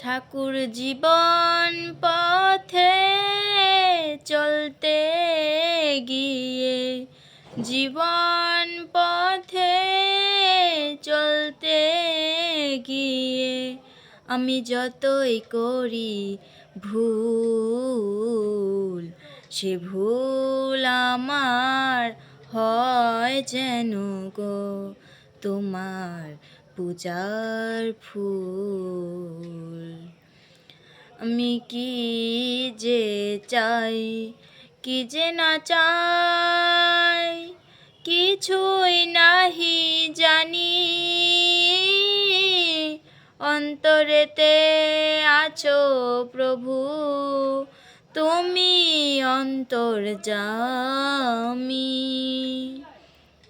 ঠাকুর জীবন পথে চলতে গিয়ে, জীবন পথে চলতে গিয়ে আমি যতই করি ভুল, সে ভুল আমার হয় যেন গো তোমার পূজার ফুল। আমি কি যে চাই, কি যে না চাই, কিছুই নাহি জানি। অন্তরেতে আছো প্রভু, তুমি অন্তর্যামী।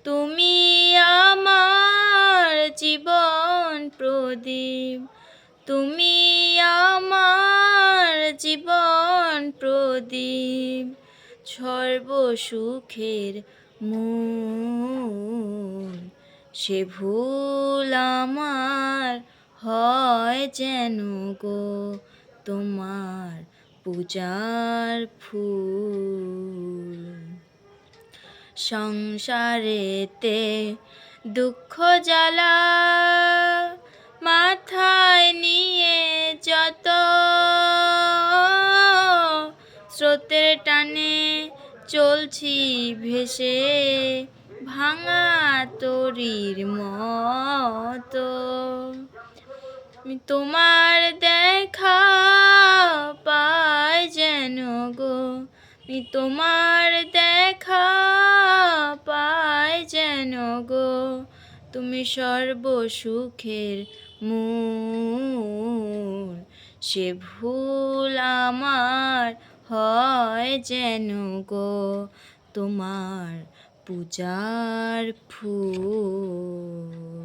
তুমি আমার জীবন প্রদীপ, তুমি আমার জীবন প্রদীপ, সর্বসুখের মূল। সে ভুল আমার হয় যেন গো তোমার পূজার ফুল। সংসারেতে দুঃখ জ্বালা মাথায় নিয়ে যত, স্রোতের টানে চলছি ভেসে ভাঙা তরীর মতো। তোমার দেখা পাই যেন গো, তোমার দেখা পাই যেন গো, তুমি সর্বসুখের মূল। সে ভুল আমার হয় যেন গো তোমার পূজার ফুল।